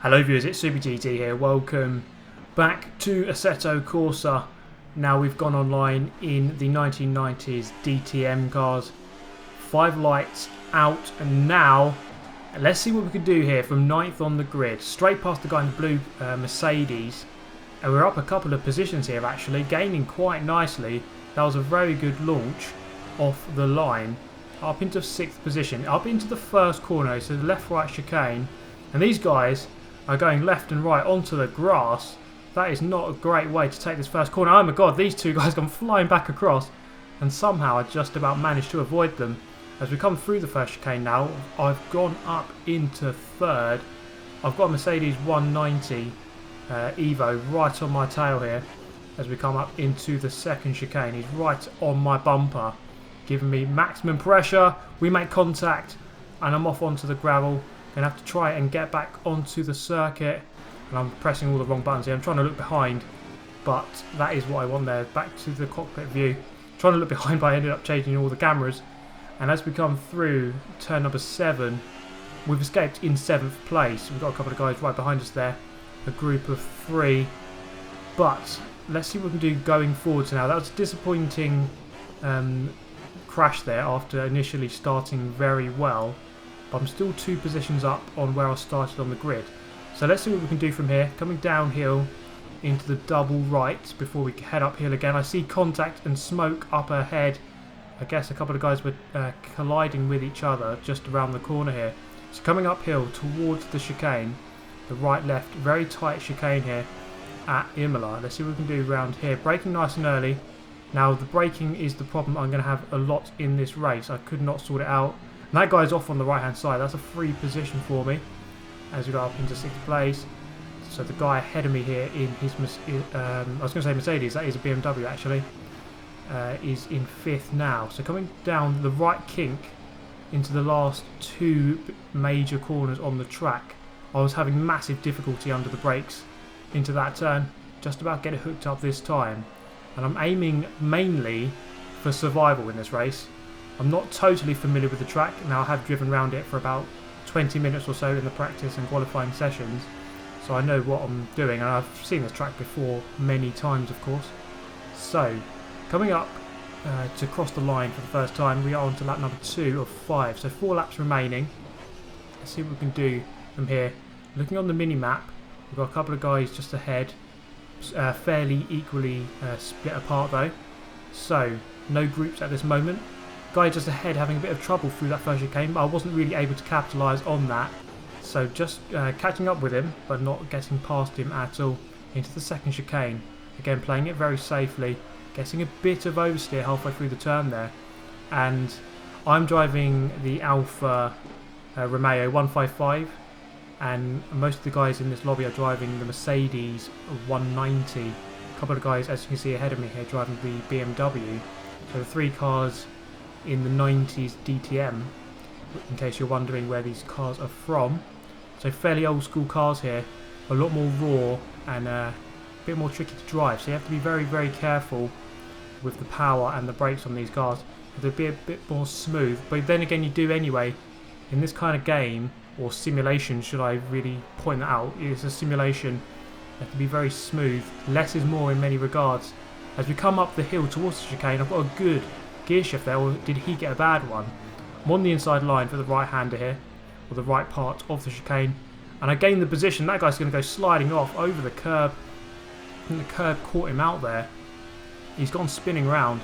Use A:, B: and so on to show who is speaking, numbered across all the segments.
A: Hello viewers, it's SuperGT here. Welcome back to Assetto Corsa. Now we've gone online in the 1990s DTM cars. 5 lights out, and now let's see what we can do here from 9th on the grid. Straight past the guy in the blue Mercedes. And we're up a couple of positions here actually, gaining quite nicely. That was a very good launch off the line. Up into 6th position, up into the first corner, so the left-right chicane. And these guys are going left and right onto the grass. That is not a great way to take this first corner. Oh my god, these two guys come flying back across, and somehow I just about managed to avoid them. As we come through the first chicane now, I've gone up into 3rd. I've got a Mercedes 190 Evo right on my tail here. As we come up into the 2nd chicane, he's right on my bumper, giving me maximum pressure. We make contact, and I'm off onto the gravel. Gonna have to try and get back onto the circuit, and I'm pressing all the wrong buttons here. I'm trying to look behind, but that is what I want there. Back to the cockpit view. Trying to look behind, but I ended up changing all the cameras. And as we come through turn number 7, we've escaped in 7th place. We've got a couple of guys right behind us there, a group of 3. But let's see what we can do going forwards now. That was a disappointing crash there after initially starting very well. But I'm still 2 positions up on where I started on the grid. So let's see what we can do from here. Coming downhill into the double right before we head uphill again. I see contact and smoke up ahead. I guess a couple of guys were colliding with each other just around the corner here. So coming uphill towards the chicane, the right-left, very tight chicane here at Imola. Let's see what we can do around here. Braking nice and early. Now the braking is the problem I'm going to have a lot in this race. I could not sort it out. And that guy's off on the right hand side. That's a free position for me as we go up into 6th place. So the guy ahead of me here in his I was going to say Mercedes, that is a BMW actually, is in 5th now. So coming down the right kink into the last 2 major corners on the track, I was having massive difficulty under the brakes into that turn. Just about get it hooked up this time, and I'm aiming mainly for survival in this race. I'm not totally familiar with the track. Now I have driven around it for about 20 minutes or so in the practice and qualifying sessions, so I know what I'm doing, and I've seen this track before many times of course. So coming up to cross the line for the first time, we are on to lap number 2 of 5, so 4 laps remaining. Let's see what we can do from here. Looking on the mini map, we've got a couple of guys just ahead, fairly equally split apart though, so no groups at this moment. Guy just ahead having a bit of trouble through that first chicane, but I wasn't really able to capitalise on that. So just catching up with him, but not getting past him at all. Into the 2nd chicane. Again, playing it very safely. Getting a bit of oversteer halfway through the turn there. And I'm driving the Alfa Romeo 155. And most of the guys in this lobby are driving the Mercedes 190. A couple of guys, as you can see ahead of me here, driving the BMW. So the 3 cars in the 90s DTM, in case you're wondering where these cars are from. So fairly old school cars here, a lot more raw and a bit more tricky to drive, so you have to be very, very careful with the power and the brakes on these cars. They'll be a bit more smooth, but then again you do anyway. In this kind of game, or simulation should I really point that out, it's a simulation. You have to be very smooth. Less is more in many regards. As we come up the hill towards the chicane, I've got a good gear shift there, or did he get a bad one? I'm on the inside line for the right hander here, or the right part of the chicane, and I gained the position. That guy's going to go sliding off over the curb. I think the curb caught him out there. He's gone spinning round,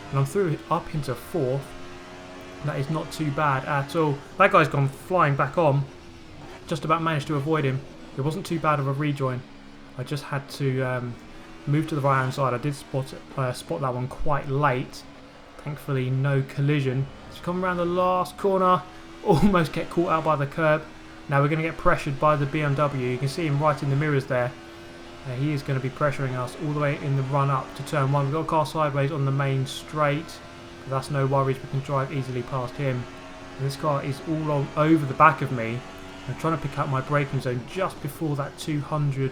A: and I'm through up into 4th. That is not too bad at all. That guy's gone flying back on. Just about managed to avoid him. It wasn't too bad of a rejoin. I just had to move to the right hand side. I did spot that one quite late. Thankfully no collision. So come around the last corner, almost get caught out by the curb. Now we're going to get pressured by the BMW. You can see him right in the mirrors there. He is going to be pressuring us all the way in the run up to turn 1. We've got a car sideways on the main straight, but that's no worries, we can drive easily past him. And this car is all over the back of me. I'm trying to pick up my braking zone just before that 200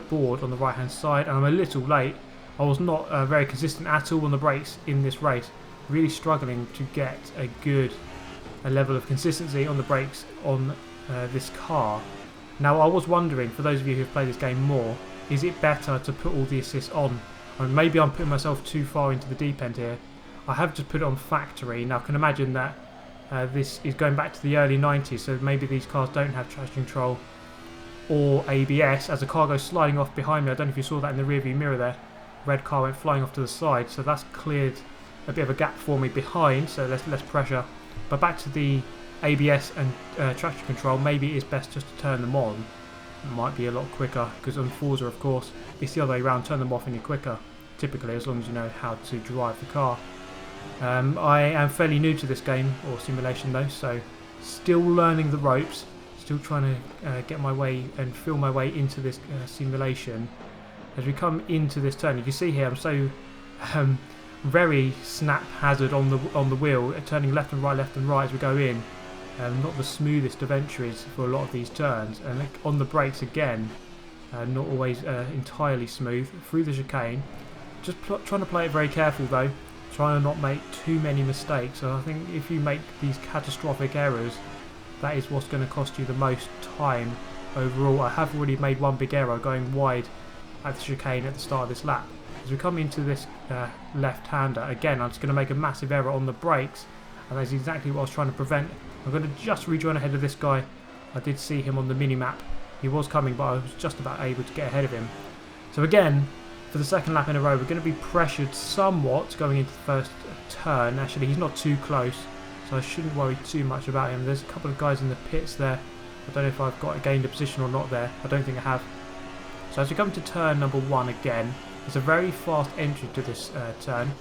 A: board on the right hand side, and I'm a little late. I was not very consistent at all on the brakes in this race. Really struggling to get a good level of consistency on the brakes on this car. Now I was wondering, for those of you who have played this game more, is it better to put all the assists on? I mean, maybe I'm putting myself too far into the deep end here. I have just put it on factory. Now I can imagine that this is going back to the early 90s, so maybe these cars don't have traction control or ABS. As a car goes sliding off behind me, I don't know if you saw that in the rearview mirror there, red car went flying off to the side, so that's cleared a bit of a gap for me behind, so there's less pressure. But back to the ABS and traction control, maybe it is best just to turn them on. It might be a lot quicker, because on Forza of course it's the other way around, turn them off and you're quicker, typically, as long as you know how to drive the car. I am fairly new to this game, or simulation though, so still learning the ropes, still trying to get my way and feel my way into this simulation. As we come into this turn, you can see here I'm so very snap hazard on the wheel, turning left and right as we go in. Not the smoothest of entries for a lot of these turns, and on the brakes again, not always entirely smooth through the chicane. Just trying to play it very careful though, trying to not make too many mistakes. So I think if you make these catastrophic errors, that is what's going to cost you the most time overall. I have already made one big error going wide at the chicane at the start of this lap. As we come into this left-hander, again I'm just going to make a massive error on the brakes, and that's exactly what I was trying to prevent. I'm going to just rejoin ahead of this guy. I did see him on the mini-map. He was coming, but I was just about able to get ahead of him. So again, for the second lap in a row, we're going to be pressured somewhat going into the first turn. Actually, he's not too close, so I shouldn't worry too much about him. There's a couple of guys in the pits there. I don't know if I've gained a position or not there. I don't think I have. So as we come to turn number 1 again, it's a very fast entry to this turn.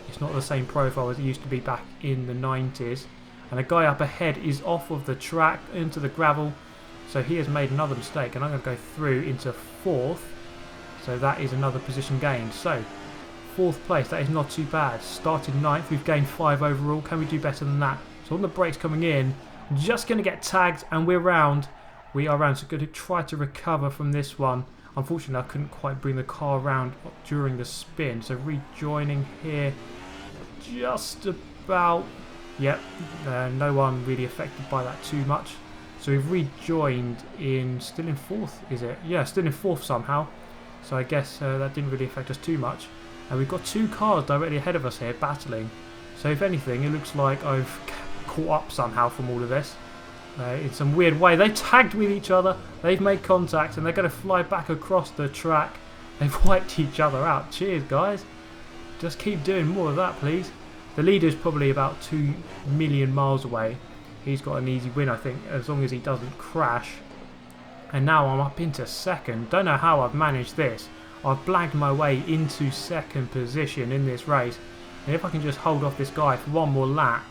A: It's not the same profile as it used to be back in the 90s. And a guy up ahead is off of the track into the gravel, so he has made another mistake, and I'm going to go through into 4th. So that is another position gained. So 4th place, that is not too bad. Started 9th, we've gained 5 overall. Can we do better than that? So on the brakes coming in, just going to get tagged, and we're round. We are round, so going to try to recover from this one. Unfortunately, I couldn't quite bring the car around during the spin, so rejoining here just about. Yep, no one really affected by that too much. So we've rejoined still in 4th, is it? Yeah, still in 4th somehow. So I guess that didn't really affect us too much. And we've got 2 cars directly ahead of us here battling. So if anything, it looks like I've caught up somehow from all of this. In some weird way. They tagged with each other, they've made contact, and they're going to fly back across the track. They've wiped each other out. Cheers, guys. Just keep doing more of that, please. The leader's probably about 2 million miles away. He's got an easy win, I think, as long as he doesn't crash. And now I'm up into 2nd. Don't know how I've managed this. I've blagged my way into 2nd position in this race. And if I can just hold off this guy for one more lap,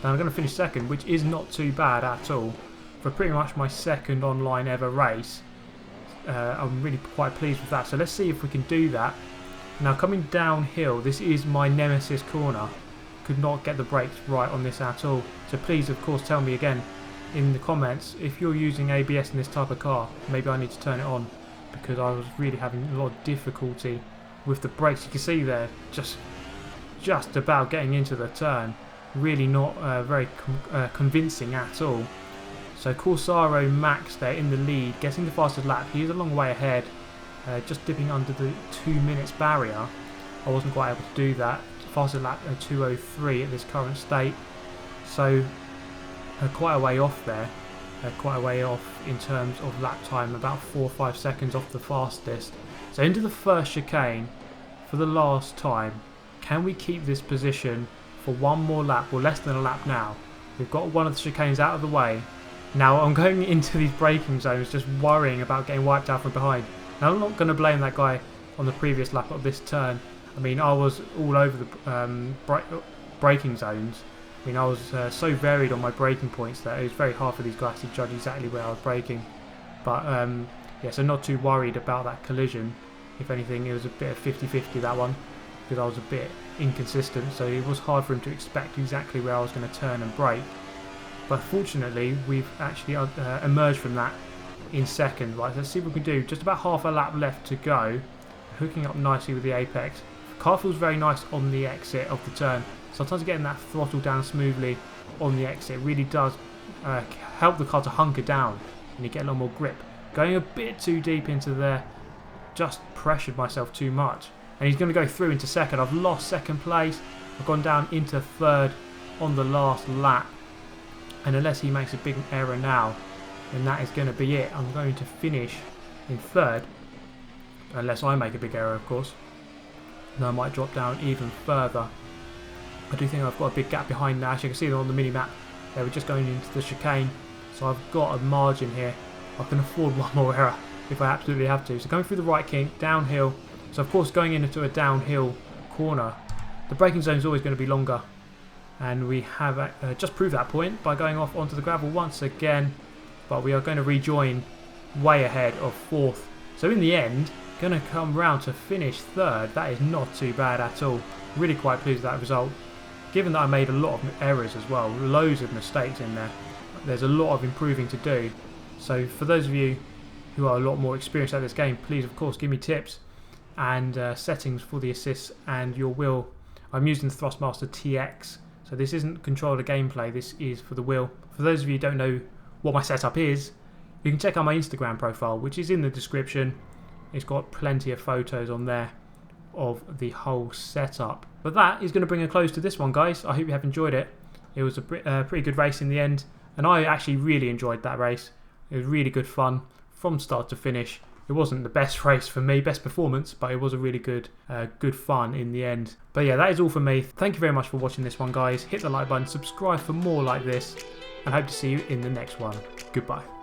A: then I'm going to finish 2nd, which is not too bad at all. For pretty much my 2nd online ever race. I'm really quite pleased with that. So let's see if we can do that. Now coming downhill, this is my nemesis corner. Could not get the brakes right on this at all. So please, of course, tell me again in the comments if you're using ABS in this type of car. Maybe I need to turn it on, because I was really having a lot of difficulty with the brakes. You can see there, just about getting into the turn. Really not very convincing at all. So Corsair Max there in the lead, getting the fastest lap. He's a long way ahead, just dipping under the 2 minutes barrier. I wasn't quite able to do that. Fastest lap 2:03 at this current state. So quite a way off there. Quite a way off in terms of lap time, about 4 or 5 seconds off the fastest. So into the first chicane for the last time. Can we keep this position for one more lap, or less than a lap now? We've got one of the chicanes out of the way. Now I'm going into these braking zones just worrying about getting wiped out from behind. Now I'm not going to blame that guy on the previous lap of this turn. I mean, I was all over the braking zones. I mean, I was so varied on my braking points that it was very hard for these guys to judge exactly where I was braking. But yeah, so not too worried about that collision. If anything, it was a bit of 50-50 that one, because I was a bit inconsistent, so it was hard for him to expect exactly where I was going to turn and brake. But fortunately, we've actually emerged from that in 2nd. Right, let's see what we can do. Just about half a lap left to go. Hooking up nicely with the apex. Car feels very nice on the exit of the turn. Sometimes getting that throttle down smoothly on the exit really does help the car to hunker down, and you get a lot more grip. Going a bit too deep into there. Just pressured myself too much. And he's going to go through into second. I've lost second place. I've gone down into third on the last lap. And unless he makes a big error now, then that is going to be it. I'm going to finish in third. Unless I make a big error, of course. And I might drop down even further. I do think I've got a big gap behind now. As you can see them on the mini-map, they were just going into the chicane. So I've got a margin here. I can afford one more error if I absolutely have to. So going through the right kink, downhill. So of course going into a downhill corner, the braking zone is always going to be longer. And we have just proved that point by going off onto the gravel once again. But we are going to rejoin way ahead of fourth. So in the end, going to come round to finish third. That is not too bad at all. Really quite pleased with that result. Given that I made a lot of errors as well, loads of mistakes in there. There's a lot of improving to do. So for those of you who are a lot more experienced at this game, please of course give me tips and settings for the assists and your wheel. I'm using the Thrustmaster TX, so this isn't controller gameplay, this is for the wheel. For those of you who don't know what my setup is, you can check out my Instagram profile, which is in the description. It's got plenty of photos on there of the whole setup. But that is going to bring a close to this one, guys. I hope you have enjoyed it. It was a pretty good race in the end, and I actually really enjoyed that race. It was really good fun from start to finish. It wasn't the best race for me, best performance, but it was a really good fun in the end. But yeah, that is all for me. Thank you very much for watching this one, guys. Hit the like button, subscribe for more like this, and hope to see you in the next one. Goodbye.